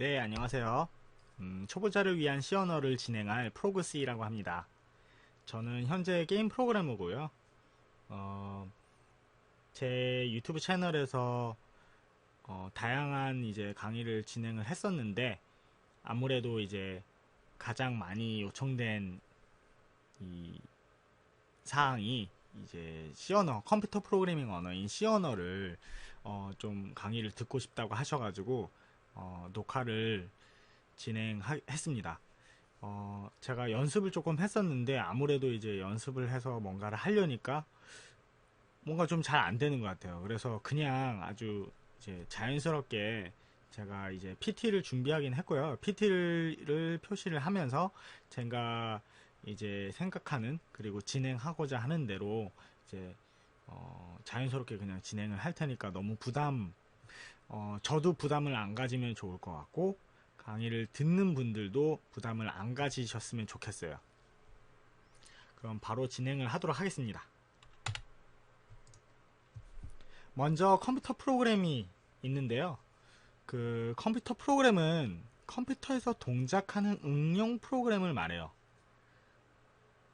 네, 안녕하세요. 초보자를 위한 C 언어를 진행할 프로그스이라고 합니다. 저는 현재 게임 프로그래머고요. 어, 제 유튜브 채널에서 다양한 이제 강의를 진행을 했었는데 아무래도 이제 가장 많이 요청된 이 사항이 이제 C 언어, 컴퓨터 프로그래밍 언어인 C 언어를 좀 강의를 듣고 싶다고 하셔가지고 녹화를 진행했습니다. 제가 연습을 조금 했었는데 아무래도 이제 연습을 해서 뭔가를 하려니까 뭔가 좀 잘 안 되는 것 같아요. 그래서 그냥 아주 이제 자연스럽게 제가 이제 PT를 준비하긴 했고요. PT를 표시를 하면서 제가 이제 생각하는 그리고 진행하고자 하는 대로 이제 자연스럽게 그냥 진행을 할 테니까 너무 저도 부담을 안 가지면 좋을 것 같고 강의를 듣는 분들도 부담을 안 가지셨으면 좋겠어요. 그럼 바로 진행을 하도록 하겠습니다. 먼저 컴퓨터 프로그램이 있는데요. 그 컴퓨터 프로그램은 컴퓨터에서 동작하는 응용 프로그램을 말해요.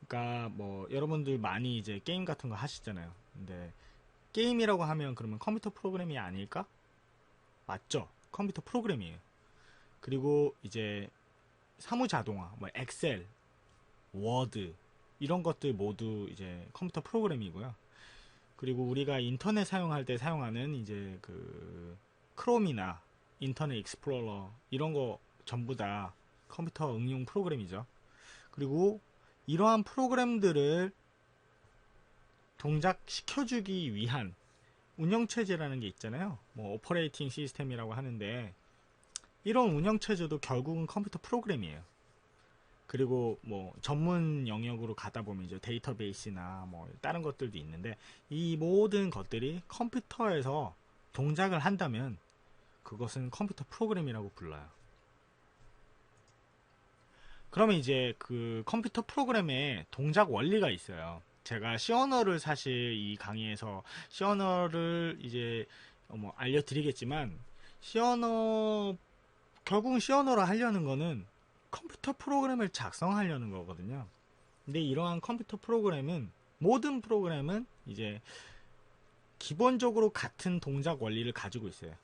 그러니까 뭐 여러분들 많이 이제 게임 같은 거 하시잖아요. 근데 게임이라고 하면 그러면 컴퓨터 프로그램이 아닐까? 맞죠? 컴퓨터 프로그램이에요. 그리고 이제 사무자동화, 뭐 엑셀, 워드 이런 것들 모두 이제 컴퓨터 프로그램이고요. 그리고 우리가 인터넷 사용할 때 사용하는 이제 그 크롬이나 인터넷 익스플로러 이런 거 전부 다 컴퓨터 응용 프로그램이죠. 그리고 이러한 프로그램들을 동작시켜주기 위한 운영체제라는 게 있잖아요. 뭐 오퍼레이팅 시스템이라고 하는데 이런 운영체제도 결국은 컴퓨터 프로그램이에요. 그리고 뭐 전문 영역으로 가다 보면 이제 데이터베이스나 뭐 다른 것들도 있는데 이 모든 것들이 컴퓨터에서 동작을 한다면 그것은 컴퓨터 프로그램이라고 불러요. 그러면 이제 그 컴퓨터 프로그램에 동작 원리가 있어요. 제가 C 언어를 사실 이 강의에서 C 언어를 이제 뭐 알려드리겠지만 C 언어 결국은 C 언어로 하려는 거는 컴퓨터 프로그램을 작성하려는 거거든요. 근데 이러한 컴퓨터 프로그램은 모든 프로그램은 이제 기본적으로 같은 동작 원리를 가지고 있어요.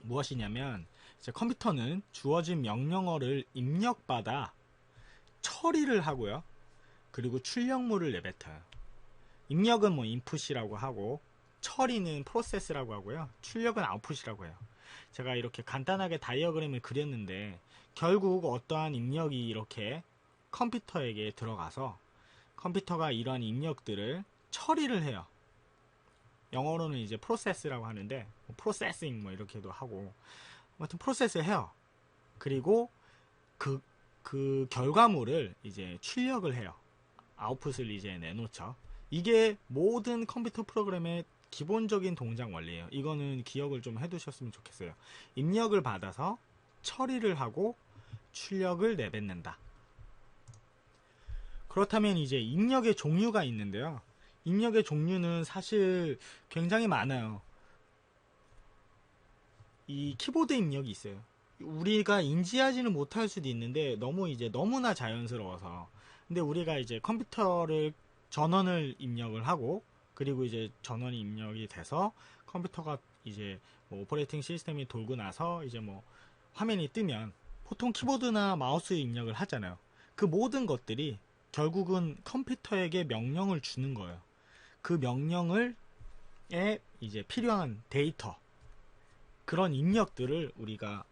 무엇이냐면 이제 컴퓨터는 주어진 명령어를 입력받아 처리를 하고요. 그리고 출력물을 내뱉어요. 입력은 뭐 인풋이라고 하고 처리는 프로세스라고 하고요. 출력은 아웃풋이라고 해요. 제가 이렇게 간단하게 다이어그램을 그렸는데 결국 어떠한 입력이 이렇게 컴퓨터에게 들어가서 컴퓨터가 이러한 입력들을 처리를 해요. 영어로는 이제 프로세스라고 하는데 프로세싱 뭐 이렇게도 하고 아무튼 프로세스 해요. 그리고 그 결과물을 이제 출력을 해요. 아웃풋을 이제 내놓죠. 이게 모든 컴퓨터 프로그램의 기본적인 동작 원리예요. 이거는 기억을 좀 해두셨으면 좋겠어요. 입력을 받아서 처리를 하고 출력을 내뱉는다. 그렇다면 이제 입력의 종류가 있는데요. 입력의 종류는 사실 굉장히 많아요. 이 키보드 입력이 있어요. 우리가 인지하지는 못할 수도 있는데 너무 이제 너무나 자연스러워서. 근데 우리가 이제 컴퓨터를 전원을 입력을 하고 그리고 이제 전원이 입력이 돼서 컴퓨터가 이제 뭐 오퍼레이팅 시스템이 돌고 나서 이제 뭐 화면이 뜨면 보통 키보드나 마우스 입력을 하잖아요. 그 모든 것들이 결국은 컴퓨터에게 명령을 주는 거예요. 그 명령을 에 이제 필요한 데이터 그런 입력들을 우리가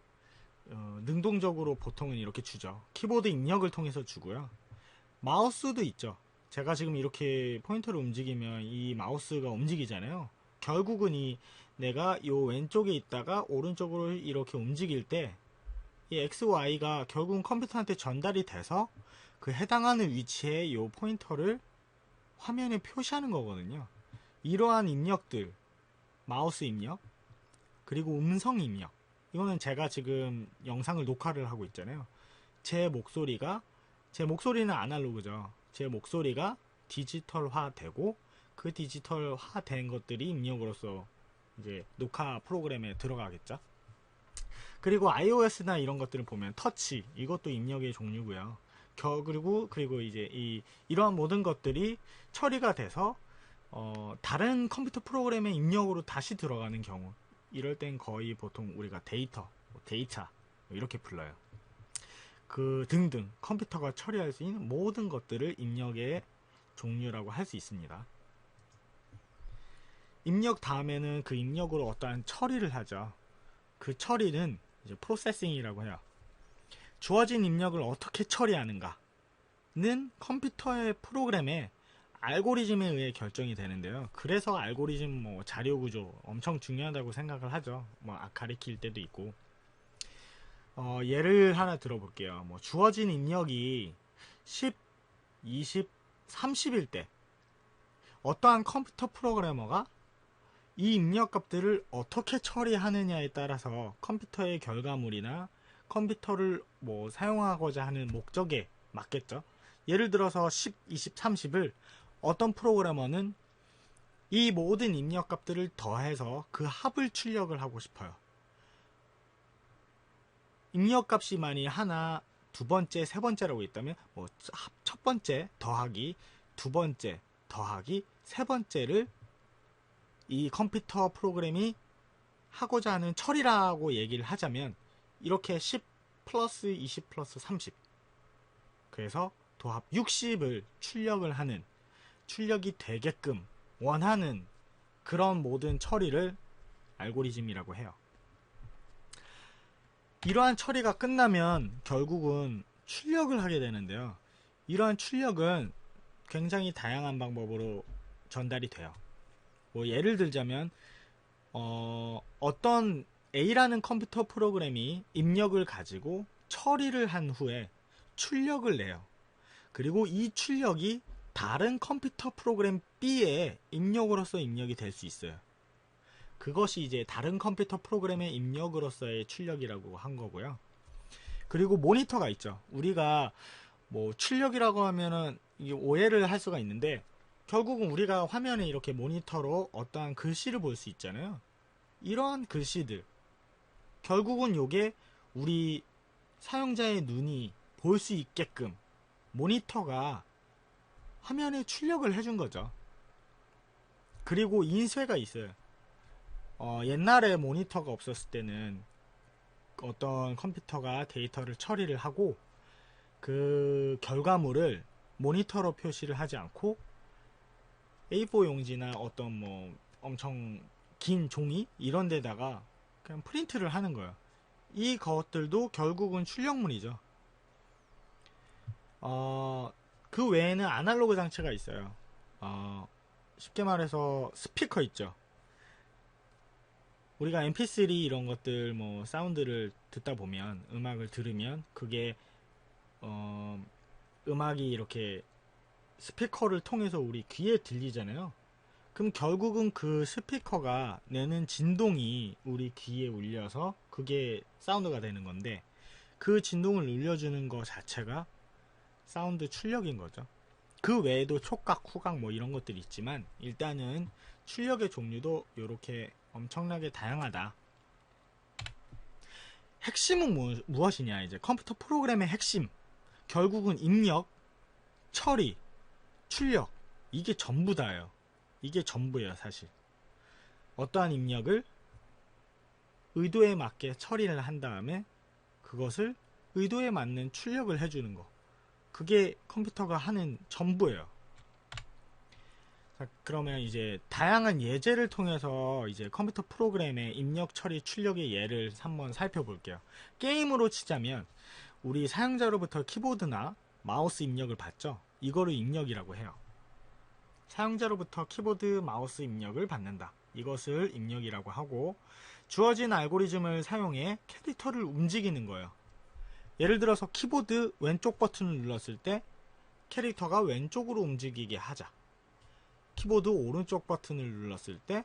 능동적으로 보통은 이렇게 주죠. 키보드 입력을 통해서 주고요. 마우스도 있죠. 제가 지금 이렇게 포인터를 움직이면 이 마우스가 움직이잖아요. 결국은 내가 요 왼쪽에 있다가 오른쪽으로 이렇게 움직일 때 이 X, Y가 결국은 컴퓨터한테 전달이 돼서 그 해당하는 위치에 요 포인터를 화면에 표시하는 거거든요. 이러한 입력들, 마우스 입력, 그리고 음성 입력. 이거는 제가 지금 영상을 녹화를 하고 있잖아요. 제 목소리는 아날로그죠. 제 목소리가 디지털화 되고 그 디지털화 된 것들이 입력으로서 이제 녹화 프로그램에 들어가겠죠. 그리고 iOS나 이런 것들을 보면 터치 이것도 입력의 종류고요. 그리고 이제 이러한 모든 것들이 처리가 돼서 다른 컴퓨터 프로그램의 입력으로 다시 들어가는 경우, 이럴 땐 거의 보통 우리가 데이터 이렇게 불러요. 그 등등 컴퓨터가 처리할 수 있는 모든 것들을 입력의 종류라고 할 수 있습니다. 입력 다음에는 그 입력으로 어떠한 처리를 하죠. 그 처리는 이제 프로세싱이라고 해요. 주어진 입력을 어떻게 처리하는가는 컴퓨터의 프로그램의 알고리즘에 의해 결정이 되는데요. 그래서 알고리즘 자료 구조 엄청 중요하다고 생각을 하죠. 가리킬 때도 있고. 예를 하나 들어볼게요. 주어진 입력이 10, 20, 30일 때 어떠한 컴퓨터 프로그래머가 이 입력 값들을 어떻게 처리하느냐에 따라서 컴퓨터의 결과물이나 컴퓨터를 사용하고자 하는 목적에 맞겠죠. 예를 들어서 10, 20, 30을 어떤 프로그래머는 이 모든 입력 값들을 더해서 그 합을 출력을 하고 싶어요. 입력 값이 만약 하나, 두 번째, 세 번째라고 있다면 첫 번째 더하기, 두 번째 더하기, 세 번째를 이 컴퓨터 프로그램이 하고자 하는 처리라고 얘기를 하자면 이렇게 10 플러스 20 플러스 30, 그래서 도합 60을 출력이 되게끔 원하는 그런 모든 처리를 알고리즘이라고 해요. 이러한 처리가 끝나면 결국은 출력을 하게 되는데요. 이러한 출력은 굉장히 다양한 방법으로 전달이 돼요. 예를 들자면 어떤 A라는 컴퓨터 프로그램이 입력을 가지고 처리를 한 후에 출력을 내요. 그리고 이 출력이 다른 컴퓨터 프로그램 B의 입력으로서 입력이 될 수 있어요. 그것이 이제 다른 컴퓨터 프로그램의 입력으로서의 출력이라고 한 거고요. 그리고 모니터가 있죠. 우리가 출력이라고 하면은 오해를 할 수가 있는데, 결국은 우리가 화면에 이렇게 모니터로 어떠한 글씨를 볼 수 있잖아요. 이러한 글씨들, 결국은 요게 우리 사용자의 눈이 볼 수 있게끔 모니터가 화면에 출력을 해준 거죠. 그리고 인쇄가 있어요. 옛날에 모니터가 없었을 때는 어떤 컴퓨터가 데이터를 처리를 하고 그 결과물을 모니터로 표시를 하지 않고 A4 용지나 어떤 엄청 긴 종이 이런 데다가 그냥 프린트를 하는 거예요. 이 것들도 결국은 출력물이죠. 그 외에는 아날로그 장치가 있어요. 쉽게 말해서 스피커 있죠. 우리가 mp3 이런 것들 사운드를 듣다 보면, 음악을 들으면 그게 음악이 이렇게 스피커를 통해서 우리 귀에 들리잖아요. 그럼 결국은 그 스피커가 내는 진동이 우리 귀에 울려서 그게 사운드가 되는 건데, 그 진동을 울려주는 것 자체가 사운드 출력인 거죠. 그 외에도 촉각, 후각 이런 것들이 있지만 일단은 출력의 종류도 이렇게 엄청나게 다양하다. 핵심은 무엇이냐, 이제 컴퓨터 프로그램의 핵심, 결국은 입력, 처리, 출력, 이게 전부 다예요. 이게 전부예요. 사실 어떠한 입력을 의도에 맞게 처리를 한 다음에 그것을 의도에 맞는 출력을 해주는 거, 그게 컴퓨터가 하는 전부예요. 자, 그러면 이제 다양한 예제를 통해서 이제 컴퓨터 프로그램의 입력, 처리, 출력의 예를 한번 살펴볼게요. 게임으로 치자면 우리 사용자로부터 키보드나 마우스 입력을 받죠. 이거를 입력이라고 해요. 사용자로부터 키보드, 마우스 입력을 받는다. 이것을 입력이라고 하고, 주어진 알고리즘을 사용해 캐릭터를 움직이는 거예요. 예를 들어서 키보드 왼쪽 버튼을 눌렀을 때 캐릭터가 왼쪽으로 움직이게 하자. 키보드 오른쪽 버튼을 눌렀을 때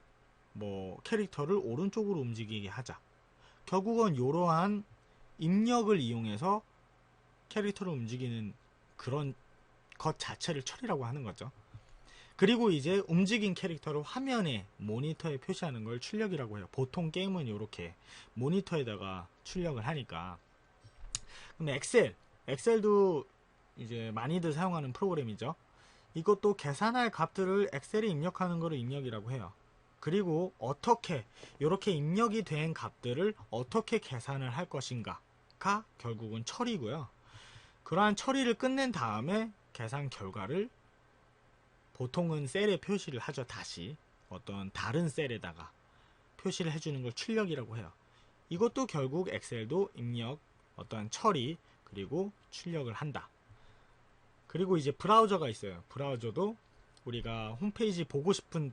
캐릭터를 오른쪽으로 움직이게 하자. 결국은 이러한 입력을 이용해서 캐릭터를 움직이는 그런 것 자체를 처리라고 하는 거죠. 그리고 이제 움직인 캐릭터를 화면에 모니터에 표시하는 걸 출력이라고 해요. 보통 게임은 이렇게 모니터에다가 출력을 하니까. 근데 엑셀도 이제 많이들 사용하는 프로그램이죠. 이것도 계산할 값들을 엑셀에 입력하는 거를 입력이라고 해요. 그리고 어떻게 이렇게 입력이 된 값들을 어떻게 계산을 할 것인가가 결국은 처리고요. 그러한 처리를 끝낸 다음에 계산 결과를 보통은 셀에 표시를 하죠. 다시 어떤 다른 셀에다가 표시를 해주는 걸 출력이라고 해요. 이것도 결국 엑셀도 입력, 어떤 처리, 그리고 출력을 한다. 그리고 이제 브라우저가 있어요. 브라우저도 우리가 홈페이지 보고 싶은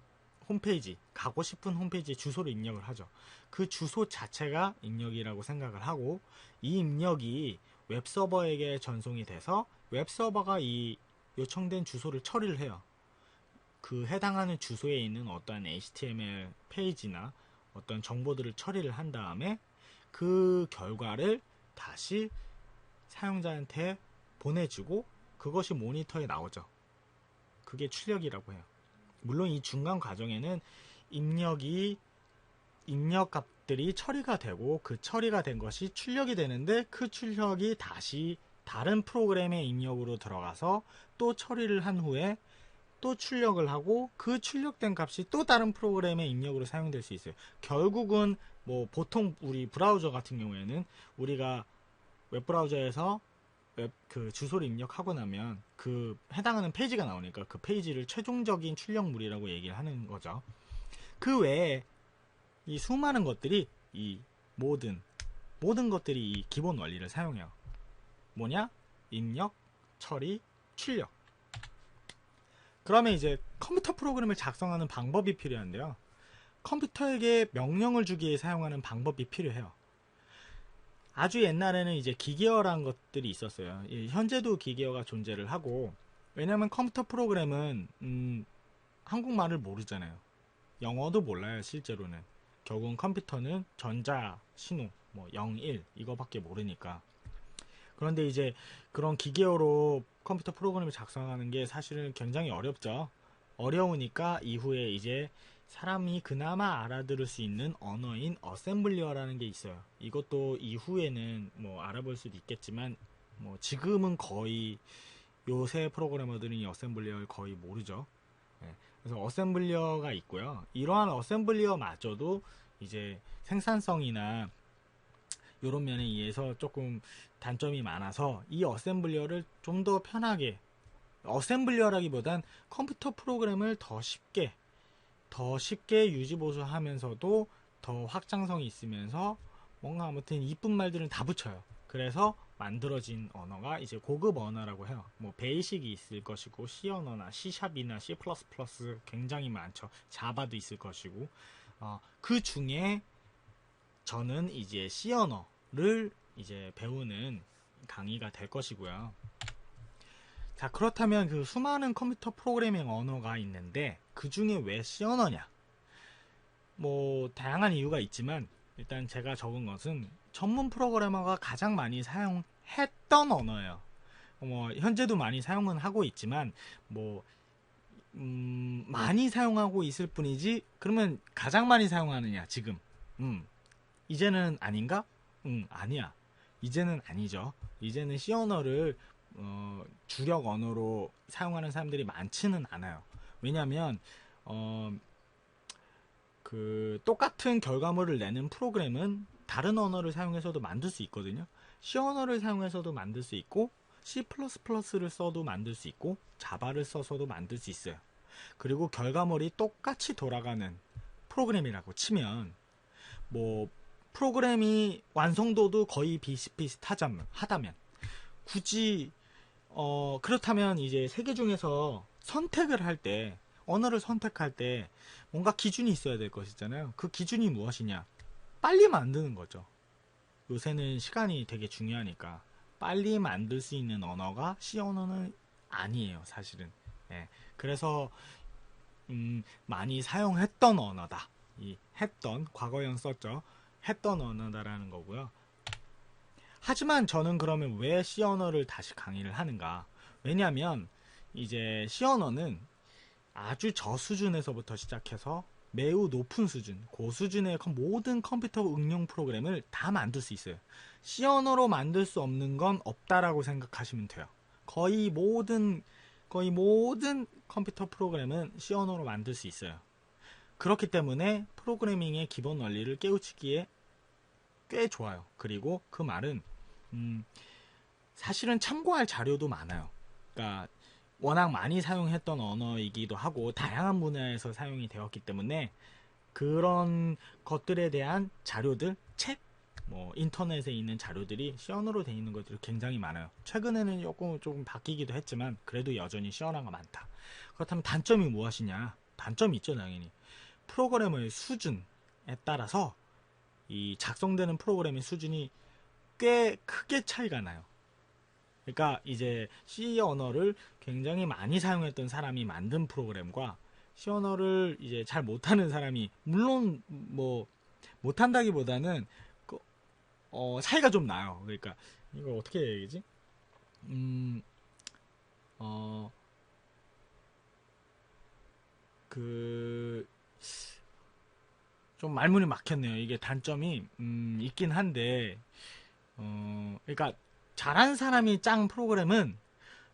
홈페이지, 가고 싶은 홈페이지 주소를 입력을 하죠. 그 주소 자체가 입력이라고 생각을 하고, 이 입력이 웹서버에게 전송이 돼서 웹서버가 이 요청된 주소를 처리를 해요. 그 해당하는 주소에 있는 어떠한 HTML 페이지나 어떤 정보들을 처리를 한 다음에 그 결과를 다시 사용자한테 보내주고 그것이 모니터에 나오죠. 그게 출력이라고 해요. 물론 이 중간 과정에는 입력 값들이 처리가 되고 그 처리가 된 것이 출력이 되는데 그 출력이 다시 다른 프로그램의 입력으로 들어가서 또 처리를 한 후에 또 출력을 하고 그 출력된 값이 또 다른 프로그램의 입력으로 사용될 수 있어요. 결국은 뭐 보통 우리 브라우저 같은 경우에는 우리가 웹브라우저에서 그 주소를 입력하고 나면 그 해당하는 페이지가 나오니까 그 페이지를 최종적인 출력물이라고 얘기를 하는 거죠. 그 외에 이 수많은 것들이 이 모든 것들이 이 기본 원리를 사용해요. 뭐냐? 입력, 처리, 출력. 그러면 이제 컴퓨터 프로그램을 작성하는 방법이 필요한데요. 컴퓨터에게 명령을 주기 위해 사용하는 방법이 필요해요. 아주 옛날에는 이제 기계어라는 것들이 있었어요. 현재도 기계어가 존재를 하고, 왜냐면 컴퓨터 프로그램은 한국말을 모르잖아요. 영어도 몰라요, 실제로는. 결국은 컴퓨터는 전자, 신호, 뭐 0, 1 이거밖에 모르니까. 그런데 이제 그런 기계어로 컴퓨터 프로그램을 작성하는 게 사실은 굉장히 어렵죠. 어려우니까 이후에 이제 사람이 그나마 알아들을 수 있는 언어인 어셈블리어라는 게 있어요. 이것도 이후에는 뭐 알아볼 수도 있겠지만 뭐 지금은 거의 요새 프로그래머들은 이 어셈블리어를 거의 모르죠. 네. 그래서 어셈블리어가 있고요. 이러한 어셈블리어마저도 이제 생산성이나 이런 면에 의해서 조금 단점이 많아서 이 어셈블리어를 좀 더 편하게, 어셈블리어라기보단 컴퓨터 프로그램을 더 쉽게 유지보수하면서도 더 확장성이 있으면서 뭔가 아무튼 이쁜 말들은 다 붙여요. 그래서 만들어진 언어가 이제 고급 언어라고 해요. 뭐 베이식이 있을 것이고 C 언어나 C샵이나 C++ 굉장히 많죠. 자바도 있을 것이고 그 중에 저는 이제 C 언어를 이제 배우는 강의가 될 것이고요. 자, 그렇다면 그 수많은 컴퓨터 프로그래밍 언어가 있는데 그 중에 왜 C 언어냐? 뭐 다양한 이유가 있지만 일단 제가 적은 것은 전문 프로그래머가 가장 많이 사용했던 언어예요. 뭐 현재도 많이 사용은 하고 있지만 뭐 많이 사용하고 있을 뿐이지 그러면 가장 많이 사용하느냐 지금 이제는 아닌가? 아니야. 이제는 아니죠. 이제는 C 언어를 주력 언어로 사용하는 사람들이 많지는 않아요. 왜냐하면 그 똑같은 결과물을 내는 프로그램은 다른 언어를 사용해서도 만들 수 있거든요. C 언어를 사용해서도 만들 수 있고 C++를 써도 만들 수 있고 자바를 써서도 만들 수 있어요. 그리고 결과물이 똑같이 돌아가는 프로그램이라고 치면 뭐 프로그램이 완성도도 거의 비슷비슷하다면 굳이 그렇다면 이제 세 개 중에서 선택을 할 때 언어를 선택할 때 뭔가 기준이 있어야 될 것이잖아요. 그 기준이 무엇이냐? 빨리 만드는 거죠. 요새는 시간이 되게 중요하니까 빨리 만들 수 있는 언어가 C 언어는 아니에요, 사실은. 네. 그래서 많이 사용했던 언어다. 이 했던 과거형 썼죠. 했던 언어다라는 거고요. 하지만 저는 그러면 왜 C 언어를 다시 강의를 하는가? 왜냐하면 이제 C 언어는 아주 저수준에서부터 시작해서 매우 높은 수준, 고수준의 모든 컴퓨터 응용 프로그램을 다 만들 수 있어요. C 언어로 만들 수 없는 건 없다라고 생각하시면 돼요. 거의 모든 컴퓨터 프로그램은 C 언어로 만들 수 있어요. 그렇기 때문에 프로그래밍의 기본 원리를 깨우치기에 꽤 좋아요. 그리고 그 말은 사실은 참고할 자료도 많아요. 그러니까 워낙 많이 사용했던 언어이기도 하고 다양한 분야에서 사용이 되었기 때문에 그런 것들에 대한 자료들, 책, 인터넷에 있는 자료들이 C 언어로 되어 있는 것들이 굉장히 많아요. 최근에는 조금 바뀌기도 했지만 그래도 여전히 C 언어가 많다. 그렇다면 단점이 무엇이냐? 단점이 있죠, 당연히. 프로그래머의 수준에 따라서 이 작성되는 프로그램의 수준이 꽤 크게 차이가 나요. 그러니까 이제 C 언어를 굉장히 많이 사용했던 사람이 만든 프로그램과 C 언어를 이제 잘 못하는 사람이, 물론 못한다기보다는 차이가 좀 나요. 그러니까 이걸 어떻게 얘기지? 그 좀 말문이 막혔네요. 이게 단점이 있긴 한데, 그러니까 잘한 사람이 짠 프로그램은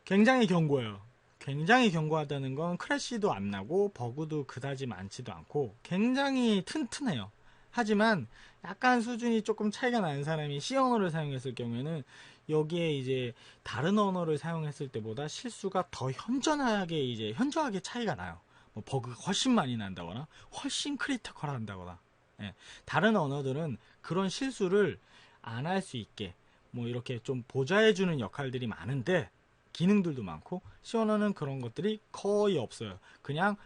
굉장히 견고해요. 굉장히 견고하다는 건 크래시도 안 나고 버그도 그다지 많지도 않고 굉장히 튼튼해요. 하지만 약간 수준이 조금 차이가 나는 사람이 C 언어를 사용했을 경우에는 여기에 이제 다른 언어를 사용했을 때보다 실수가 더 현저하게 차이가 나요. 버그가 훨씬 많이 난다거나 훨씬 크리티컬 한다거나. 예. 다른 언어들은 그런 실수를 안 할 수 있게 이렇게 좀 보좌해주는 역할들이 많은데, 기능들도 많고, C 언어는 그런 것들이 거의 없어요. 그냥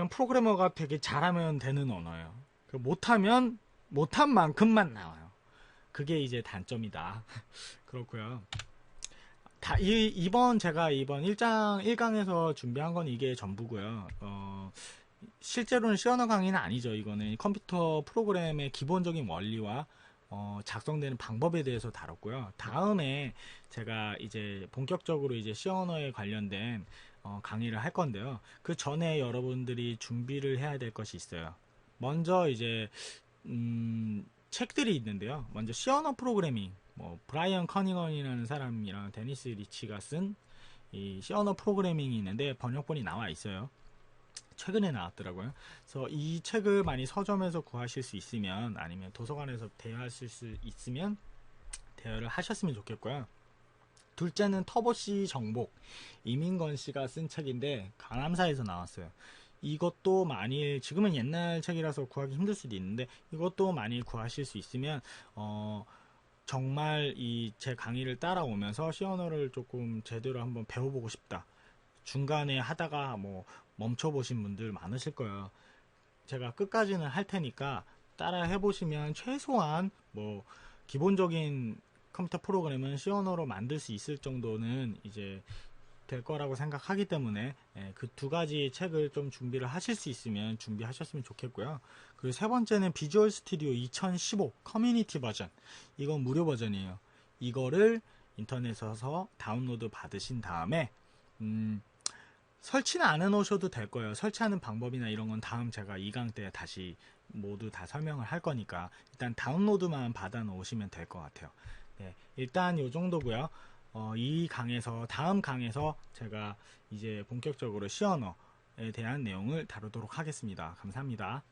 프로그래머가 되게 잘하면 되는 언어예요. 못한 만큼만 나와요. 그게 이제 단점이다. 그렇고요. 제가 이번 1강에서 준비한 건 이게 전부고요. 실제로는 C 언어 강의는 아니죠. 이거는 컴퓨터 프로그램의 기본적인 원리와 작성되는 방법에 대해서 다뤘고요. 다음에 제가 이제 본격적으로 이제 C 언어에 관련된 강의를 할 건데요. 그 전에 여러분들이 준비를 해야 될 것이 있어요. 먼저 이제 책들이 있는데요. 먼저 C 언어 프로그래밍, 브라이언 커니건이라는 사람이랑 데니스 리치가 쓴 이 C 언어 프로그래밍이 있는데 번역본이 나와 있어요. 최근에 나왔더라고요. 그래서 이 책을 많이 서점에서 구하실 수 있으면, 아니면 도서관에서 대여하실 수 있으면 대여를 하셨으면 좋겠고요. 둘째는 터보C 정복, 이민건 씨가 쓴 책인데 강남사에서 나왔어요. 이것도 지금은 옛날 책이라서 구하기 힘들 수도 있는데, 이것도 많이 구하실 수 있으면 정말 제 강의를 따라오면서 C 언어를 조금 제대로 한번 배워보고 싶다, 중간에 하다가 멈춰보신 분들 많으실 거예요. 제가 끝까지는 할 테니까 따라 해보시면 최소한 기본적인 컴퓨터 프로그램은 C 언어로 만들 수 있을 정도는 이제 될 거라고 생각하기 때문에 그 두 가지 책을 좀 준비를 하실 수 있으면 준비하셨으면 좋겠고요. 그리고 세 번째는 비주얼 스튜디오 2015 커뮤니티 버전, 이건 무료 버전이에요. 이거를 인터넷에서 다운로드 받으신 다음에 설치는 안 해놓으셔도 될 거예요. 설치하는 방법이나 이런 건 다음 제가 2강 때 다시 모두 다 설명을 할 거니까 일단 다운로드만 받아 놓으시면 될 것 같아요. 네, 일단 요 정도고요. 다음 강에서 제가 이제 본격적으로 C 언어에 대한 내용을 다루도록 하겠습니다. 감사합니다.